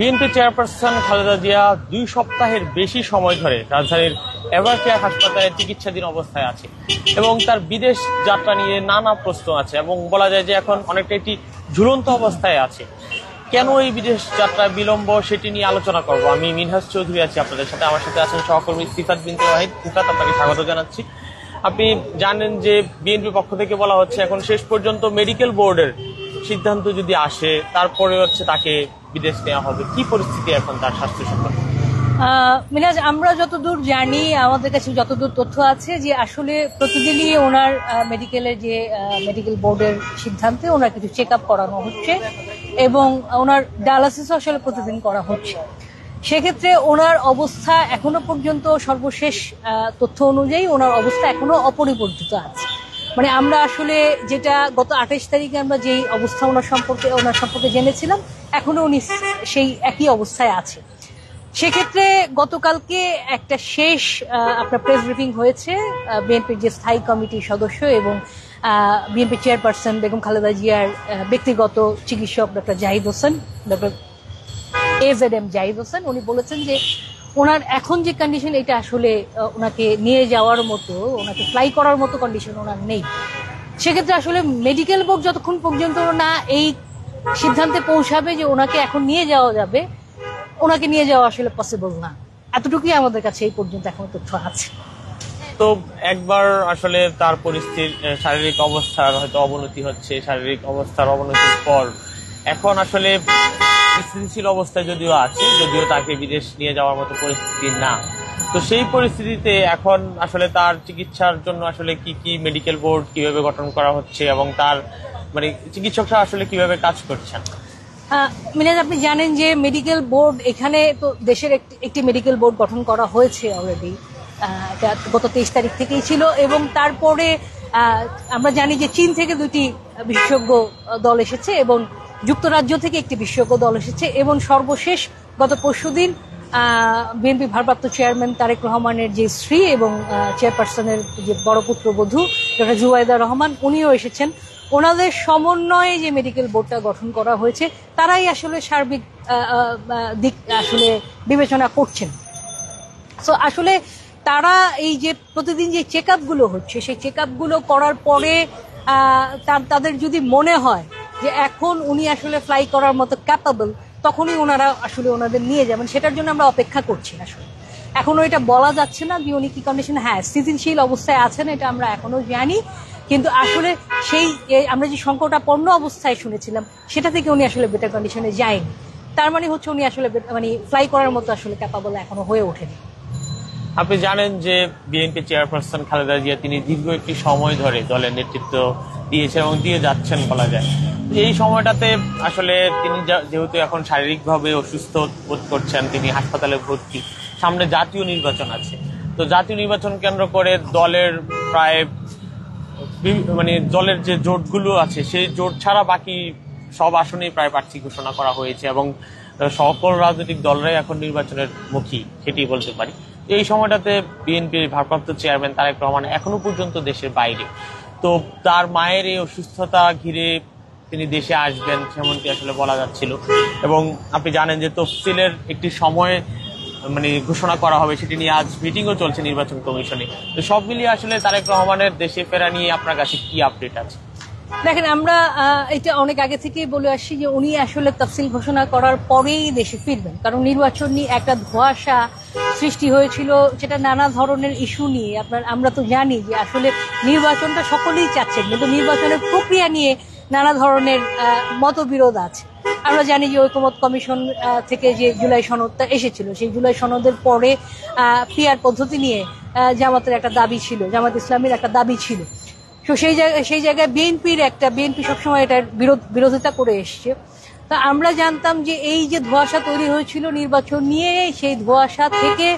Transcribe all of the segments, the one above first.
BNP chairperson Khaleda Zia 2 সপ্তাহের বেশি সময় ধরে রাজধানীর এভারকেয়ার হাসপাতালে চিকিৎসাধীন অবস্থায় আছে এবং তার বিদেশ যাত্রা নিয়ে নানা প্রশ্ন আছে এবং বলা যায় যে এখন অনেকটা একটি ঝুলন্ত অবস্থায় আছে। কেন এই বিদেশ যাত্রা বিলম্ব সেটি নিয়ে আলোচনা করব। আমি মিনহাজ চৌধুরী আছি আপনাদের সাথে, আমার সাথে আছেন সহকর্মী সিফাত বিনতে ওয়াহিদ। সিফাত, আপনাকে স্বাগত জানাচ্ছি। আপনি জানেন যে বিএনপি পক্ষ থেকে বলা হচ্ছে এখন শেষ পর্যন্ত মেডিকেল বোর্ডের সিদ্ধান্ত যদি আসে তারপরে তাকে বিদেশ নেওয়া হবে। কি পরিস্থিতি এখন তার স্বাস্থ্য সম্পর্কে? মিনাজ, আমরা যতদূর জানি, আমাদের কাছে যতদূর তথ্য আছে যে আসলে প্রতিদিনই ওনার মেডিকেল বোর্ডের সিদ্ধান্তে ওনার কিছু চেক আপ করানো হচ্ছে এবং ওনার ডায়ালিসিস আসলে প্রতিদিন করা হচ্ছে। সেক্ষেত্রে ওনার অবস্থা এখনো পর্যন্ত সর্বশেষ তথ্য অনুযায়ী ওনার অবস্থা এখনো অপরিবর্তিত আছে। মানে আমরা আসলে যেটা গত 28 তারিখে আমরা যেই অবস্থা ওনার সম্পর্কে জেনেছিলাম, এখনো উনি সেই একই অবস্থায় আছে। সেক্ষেত্রে গতকালকে একটা শেষ আপনার প্রেস ব্রিফিং হয়েছে বিএনপির যে স্থায়ী কমিটির সদস্য এবং বিএনপি চেয়ারপারসন বেগম খালেদা জিয়ার ব্যক্তিগত চিকিৎসক doctor Zahid Hossain, doctor AZM Zahid Hossain. উনি বলেছেন যে ওনার এখন যে কন্ডিশন, এটা আসলে ওনাকে নিয়ে যাওয়ার মতো, ওনাকে ফ্লাই করার মতো কন্ডিশন ওনার নেই। সেক্ষেত্রে আসলে মেডিকেল বোর্ড যতক্ষণ পর্যন্ত না এই সিদ্ধান্তে পৌঁছাবে যে ওনাকে এখন নিয়ে যাওয়া যাবে, ওনাকে নিয়ে যাওয়া আসলে পসিবল না। এতটুকুই আমাদের কাছে এই পর্যন্ত এখন তথ্য আছে। তো একবার আসলে তার পরিস্থিতির শারীরিক অবস্থার হয়তো অবনতি হচ্ছে, শারীরিক অবস্থার অবনতির পর এখন আসলে স্থিতিশীল অবস্থায় যদিও আছে, যদিও তাকে বিদেশ নিয়ে যাওয়ার মতো পরিস্থিতি না। তো সেই পরিস্থিতিতে এখন আসলে তার চিকিৎসার জন্য আসলে কি মেডিকেল বোর্ড কিভাবে গঠন করা হচ্ছে এবং তার মানে চিকিৎসকরা আসলে কিভাবে কাজ করছেন? মিনাজ, আপনি জানেন যে মেডিকেল বোর্ড এখানে তো দেশের একটি মেডিকেল বোর্ড গঠন করা হয়েছে অলরেডি, গত 23 তারিখ থেকেই ছিল। এবং তারপরে আমরা জানি যে চীন থেকে 2টি বিশেষজ্ঞ দল এসেছে এবং যুক্তরাজ্য থেকে একটি বিশেষজ্ঞ দল এসেছে এবং সর্বশেষ গত পরশুদিন বিএনপি ভারপ্রাপ্ত চেয়ারম্যান তারেক রহমানের যে স্ত্রী এবং চেয়ারপারসনের যে বড় পুত্রবধূ ডক্টর জুবাইদা রহমান, উনিও এসেছেন। ওনাদের সমন্বয়ে যে মেডিকেল বোর্ডটা গঠন করা হয়েছে, তারাই আসলে সার্বিক দিক আসলে বিবেচনা করছেন। সো আসলে তারা এই যে প্রতিদিন যে চেক আপগুলো হচ্ছে, সেই চেক আপগুলো করার পরে তাদের যদি মনে হয় যে এখন উনি আসলে ফ্লাই করার মতো ক্যাপাবল, তখনই ওনারা আসলে ওনাদের নিয়ে যাবেন। সেটার জন্য আমরা অপেক্ষা করছি। আসলে এখনো এটা বলা যাচ্ছে না যে উনি কি কন্ডিশন। হ্যাঁ, স্থিতিশীল অবস্থায় আছেন, এটা আমরা এখনো জানি, কিন্তু আসলে সেই আমরা যে সংকটাপন্ন অবস্থায় শুনেছিলাম, সেটা থেকে উনি আসলে বেটার কন্ডিশনে যায়নি। তার মানে হচ্ছে উনি আসলে ফ্লাই করার মতো আসলে ক্যাপাবল এখনো হয়ে ওঠেনি। আপনি জানেন যে বিএনপি চেয়ারপারসন খালেদা জিয়া তিনি দীর্ঘ একটি সময় ধরে দলের নেতৃত্ব দিয়েছেন এবং দিয়ে যাচ্ছেন বলা যায়। এই সময়টাতে আসলে তিনি যেহেতু এখন শারীরিকভাবে অসুস্থ বোধ করছেন, তিনি হাসপাতালে ভর্তি, সামনে জাতীয় নির্বাচন আছে। তো জাতীয় নির্বাচন কেন্দ্র করে দলের প্রায় দলের যে জোটগুলো আছে সেই জোট ছাড়া বাকি সব আসনেই প্রায় প্রার্থী ঘোষণা করা হয়েছে এবং সকল রাজনৈতিক দলরাই এখন নির্বাচনের মুখী, সেটি বলতে পারি। এই সময়টাতে বিএনপির ভারপ্রাপ্ত চেয়ারম্যান তারেক রহমান এখনো পর্যন্ত দেশের বাইরে। তো তার মায়ের এই অসুস্থতা ঘিরে তিনি দেশে আসবেন যেমনটি আসলে বলা যাচ্ছিল এবং আপনি জানেন যে তফসিলের একটি সময় ঘোষণা করা হবে, সেটি নিয়ে আজ মিটিংও চলছে নির্বাচন কমিশনে। তো সব মিলিয়ে আসলে তারেক রহমানের দেশে ফেরা নিয়ে আপনার কাছে কি আপডেট আছে? দেখেন, আমরা এটা অনেক আগে থেকেই বলে আসছি যে উনি আসলে তফসিল ঘোষণা করার পরেই দেশে ফিরবেন। কারণ নির্বাচন নিয়ে একটা ধোঁয়াশা সৃষ্টি হয়েছিল, যেটা নানা ধরনের ইস্যু নিয়ে। আমরা তো জানি যে আসলে নির্বাচনটা সকলেই চাচ্ছেন, কিন্তু নির্বাচনের প্রক্রিয়া নিয়ে নানা ধরনের মতবিরোধ আছে। আমরা জানি যে ঐকমত্য কমিশন থেকে যে জুলাই সনদটা এসেছিল, সেই জুলাই সনদের পরে পিআর পদ্ধতি নিয়ে জামাতের একটা দাবি ছিল, জামাত ইসলামের একটা দাবি ছিল। তো সেই জায়গায় বিএনপি সবসময় এটার বিরোধিতা করে এসছে। তা আমরা জানতাম যে এই যে ধোঁয়াশা তৈরি হয়েছিল নির্বাচন নিয়ে, সেই ধোঁয়াশা থেকে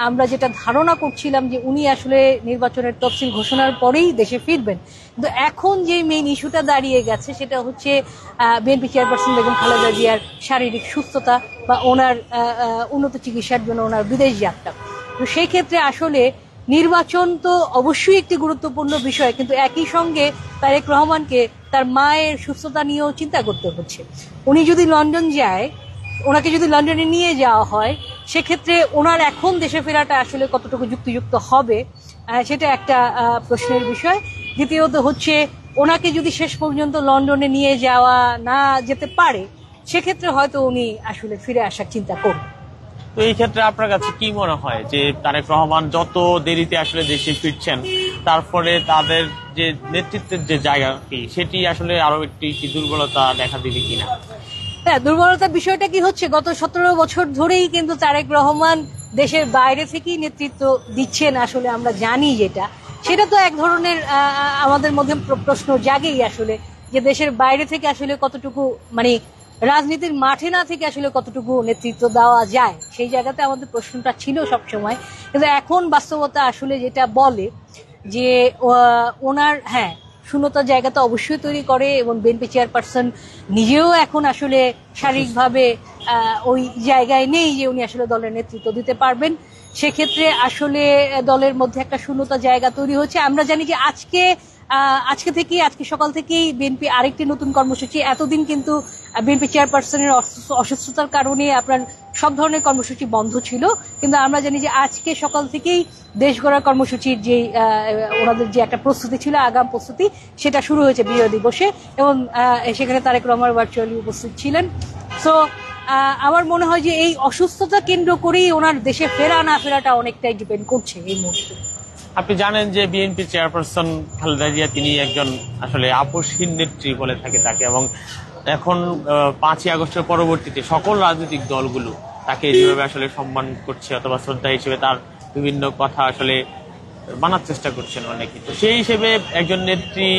আমরা যেটা ধারণা করছিলাম যে উনি আসলে নির্বাচনের তফসিল ঘোষণার পরেই দেশে ফিরবেন। কিন্তু এখন যে মেইন ইস্যুটা দাঁড়িয়ে গেছে, সেটা হচ্ছে বিএনপি চেয়ারপারসন বেগম খালেদা জিয়ার শারীরিক সুস্থতা বা ওনার উন্নত চিকিৎসার জন্য ওনার বিদেশ যাত্রা। তো সেই ক্ষেত্রে আসলে নির্বাচন তো অবশ্যই একটি গুরুত্বপূর্ণ বিষয়, কিন্তু একই সঙ্গে তারেক রহমানকে তার মায়ের সুস্থতা নিয়েও চিন্তা করতে হচ্ছে। উনি যদি লন্ডন যায়, ওনাকে যদি লন্ডনে নিয়ে যাওয়া হয় সেক্ষেত্রে ওনার এখন দেশে ফেরাটা আসলে কতটুকু যুক্তিযুক্ত হবে, সেটা একটা প্রশ্নের বিষয়। দ্বিতীয়ত হচ্ছে ওনাকে যদি শেষ পর্যন্ত লন্ডনে নিয়ে যাওয়া না যেতে পারে সেক্ষেত্রে হয়তো উনি আসলে ফিরে আসার চিন্তা করবেন। তো এই ক্ষেত্রে আপনার কাছে কি মনে হয় যে তারেক রহমান যত দেরিতে আসলে দেশে ফিরছেন তার ফলে তাদের যে নেতৃত্বের যে জায়গাটি সেটি আসলে আরো একটি কি দুর্বলতা দেখা দিবে কিনা? হ্যাঁ, দুর্বলতার বিষয়টা কি হচ্ছে, গত 17 বছর ধরেই কিন্তু তারেক রহমান দেশের বাইরে থেকেই নেতৃত্ব দিচ্ছেন। আসলে আমরা জানি সেটা তো এক ধরনের আমাদের মধ্যে প্রশ্ন জাগেই আসলে যে দেশের বাইরে থেকে আসলে কতটুকু মানে রাজনীতির মাঠে না থেকে আসলে কতটুকু নেতৃত্ব দেওয়া যায়, সেই জায়গাতে আমাদের প্রশ্নটা ছিল সবসময়। কিন্তু এখন বাস্তবতা আসলে যেটা বলে যে ওনার শূন্যতার জায়গা তো অবশ্যই তৈরি করে, এবং বিএনপি চেয়ারপারসন নিজেও এখন আসলে শারীরিকভাবে ওই জায়গায় নেই যে উনি আসলে দলের নেতৃত্ব দিতে পারবেন। সেক্ষেত্রে আসলে দলের মধ্যে একটা শূন্যতা জায়গা তৈরি হচ্ছে। আমরা জানি যে আজকে সকাল থেকেই বিএনপি আরেকটি নতুন কর্মসূচি, এতদিন কিন্তু বিএনপি চেয়ারপারসনের অসুস্থতার কারণে আপনার সব ধরনের কর্মসূচি বন্ধ ছিল, কিন্তু আমরা জানি যে আজকে সকাল থেকেই দেশ গড়ার কর্মসূচির যে ওনাদের যে একটা প্রস্তুতি ছিল, আগাম প্রস্তুতি, সেটা শুরু হয়েছে বিজয় দিবসে, এবং সেখানে তারেক রহমান ভার্চুয়ালি উপস্থিত ছিলেন। সো আমার মনে হয় যে এই অসুস্থতা কেন্দ্র করেই ওনার দেশে ফেরা না ফেরাটা অনেকটাই ডিপেন্ড করছে এই মুহূর্তে। আপনি জানেন যে বিএনপি চেয়ারপারসন খালেদা জিয়া তিনি একজন আসলে আপসহীন নেত্রী বলে থাকে তাকে, এবং এখন 5ই আগস্টের পরবর্তীতে সকল রাজনৈতিক দলগুলো তাকে যেভাবে আসলে সম্মান করছে অথবা শ্রদ্ধা হিসেবে তার বিভিন্ন কথা আসলে মানার চেষ্টা করছেন অনেকে। তো সেই হিসেবে একজন নেত্রী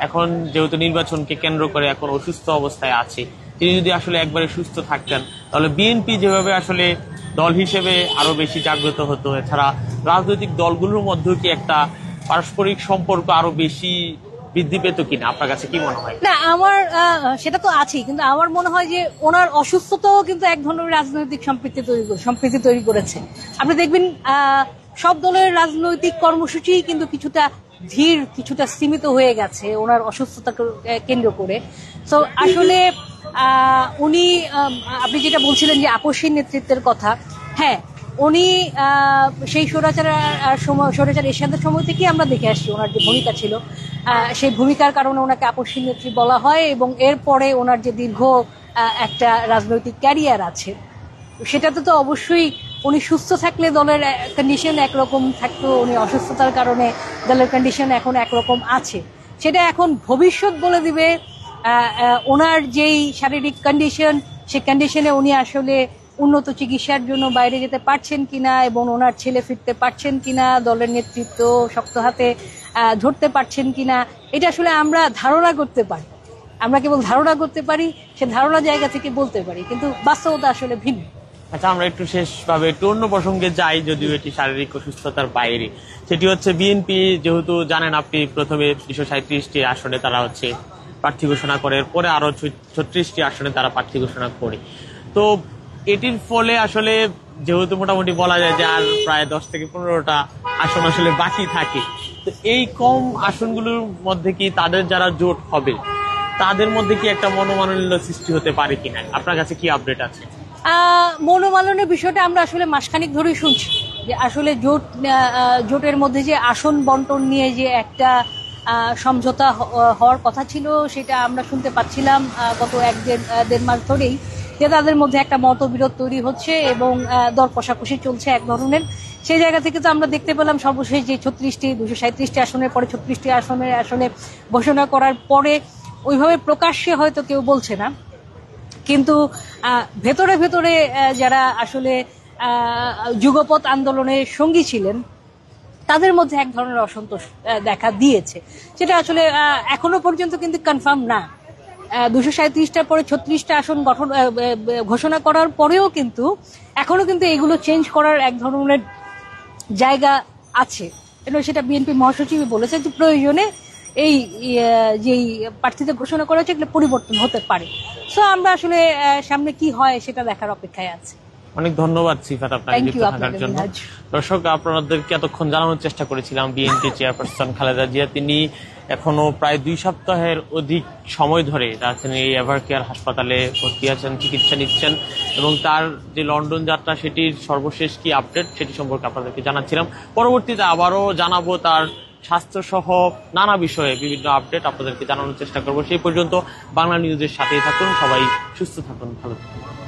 এখন যেহেতু নির্বাচনকে কেন্দ্র করে এখন অসুস্থ অবস্থায় আছে, তিনি যদি আসলে একবারে সুস্থ থাকতেন তাহলে বিএনপি যেভাবে আসলে দল হিসেবে আরো বেশি জাগ্রত হতো। এছাড়া রাজনৈতিক দলগুলোর মধ্যেও কি একটা পারস্পরিক সম্পর্ক আরো বেশি বৃদ্ধি পেত কিনা, আপনার কাছে কি মনে হয়? না, আমার সেটা তো আছেই, কিন্তু আমার মনে হয় যে ওনার অসুস্থতাও কিন্তু এক ধরনের রাজনৈতিক সম্প্রীতি তৈরি করেছে। আপনি দেখবেন সব দলের রাজনৈতিক কর্মসূচি কিন্তু কিছুটা ধীর, কিছুটা সীমিত হয়ে গেছে ওনার অসুস্থতাকে কেন্দ্র করে। তো আসলে উনি আপনি যেটা বলছিলেন যে আপসহীন নেতৃত্বের কথা, হ্যাঁ, উনি সেই স্বৈরাচার এরশাদের সময় থেকেই আমরা দেখে আসছি ওনার যে ভূমিকা ছিল, সেই ভূমিকার কারণে ওনাকে আপসহীন নেত্রী বলা হয়, এবং এরপরে ওনার যে দীর্ঘ একটা রাজনৈতিক ক্যারিয়ার আছে সেটাতে তো অবশ্যই উনি সুস্থ থাকলে দলের কন্ডিশন একরকম থাকতো, উনি অসুস্থতার কারণে দলের কন্ডিশন এখন একরকম আছে। সেটা এখন ভবিষ্যৎ বলে দিবে ওনার যেই শারীরিক কন্ডিশন, সেই কন্ডিশনে উনি আসলে উন্নত চিকিৎসার জন্য বাইরে যেতে পারছেন কিনা, এবং ওনার ছেলে ফিরতে পারছেন কিনা, দলের নেতৃত্ব শক্ত হাতে ধরতে পারছেন কিনা, এটা আসলে আমরা ধারণা করতে পারি। আমরা কেবল ধারণা করতে পারি, সে ধারণা জায়গা থেকে বলতে পারি, কিন্তু বাস্তবতা আসলে ভিন্ন। আচ্ছা, আমরা একটু শেষভাবে একটু অন্য প্রসঙ্গে যাই, যদিও এটি শারীরিক অসুস্থতার বাইরে। সেটি হচ্ছে বিএনপি, যেহেতু জানেন আপনি, প্রথমে 237টি আসনে তারা প্রার্থী ঘোষণা করে, পরে আরো 36টি আসনে তারা প্রার্থী ঘোষণা করে। তো এটির ফলে আসলে যেহেতু মোটামুটি বলা যায় যে আর প্রায় 10 থেকে 15টা আসন আসলে বাকি থাকে, তো এই কম আসনগুলোর মধ্যে কি তাদের যারা জোট হবে তাদের মধ্যে কি একটা মনোমালিন্য সৃষ্টি হতে পারে কিনা, আপনার কাছে কি আপডেট আছে? মনোমালিন্যের বিষয়টা আমরা আসলে মাসখানিক ধরেই শুনছি যে আসলে জোটের মধ্যে যে আসন বন্টন নিয়ে যে একটা সমঝোতা হওয়ার কথা ছিল, সেটা আমরা শুনতে পাচ্ছিলাম গত দেড় মাস ধরেই, যে তাদের মধ্যে একটা মতবিরোধ তৈরি হচ্ছে এবং দর কষাকষি চলছে এক ধরনের। সেই জায়গা থেকে তো আমরা দেখতে পেলাম সর্বশেষ যে 237টি আসনের পরে 36টি আসনে ঘোষণা করার পরে ওইভাবে প্রকাশ্যে হয়তো কেউ বলছে না, কিন্তু ভেতরে ভেতরে যারা আসলে যুগপৎ আন্দোলনের সঙ্গী ছিলেন তাদের মধ্যে এক ধরনের অসন্তোষ দেখা দিয়েছে। সেটা আসলে এখনো পর্যন্ত কিন্তু কনফার্ম না। 237টার পরে 36টা আসন ঘোষণা করার পরেও কিন্তু এখনো কিন্তু এগুলো চেঞ্জ করার এক ধরনের জায়গা আছে। এবং সেটা বিএনপি মহাসচিবই বলেছে যে প্রয়োজনে এই যেই প্রার্থীদের ঘোষণা করা হয়েছে এগুলো পরিবর্তন হতে পারে। সো আমরা আসলে সামনে কি হয় সেটা দেখার অপেক্ষায় আছি। অনেক ধন্যবাদ সিফাত আপনাকে Thank you যুক্ত থাকার আপনাকে, জন্য। মিনহাজ। দর্শক, আপনাদেরকে এতক্ষণ জানানোর চেষ্টা করেছিলাম বিএনপি চেয়ারপারসন খালেদা জিয়া তিনি এখনো প্রায় 2 সপ্তাহের অধিক সময় ধরে রাজধানীর এই এভার কেয়ার হাসপাতালে ভর্তি আছেন, চিকিৎসা নিচ্ছেন এবং তার যে লন্ডন যাত্রা সেটির সর্বশেষ কি আপডেট সেটি সম্পর্কে আপনাদেরকে জানাচ্ছিলাম। পরবর্তীতে আবারও জানাবো তার স্বাস্থ্য সহ নানা বিষয়ে বিভিন্ন আপডেট আপনাদেরকে জানানোর চেষ্টা করবো। সেই পর্যন্ত বাংলা নিউজের সাথেই থাকুন, সবাই সুস্থ থাকুন, ভালো থাকুন।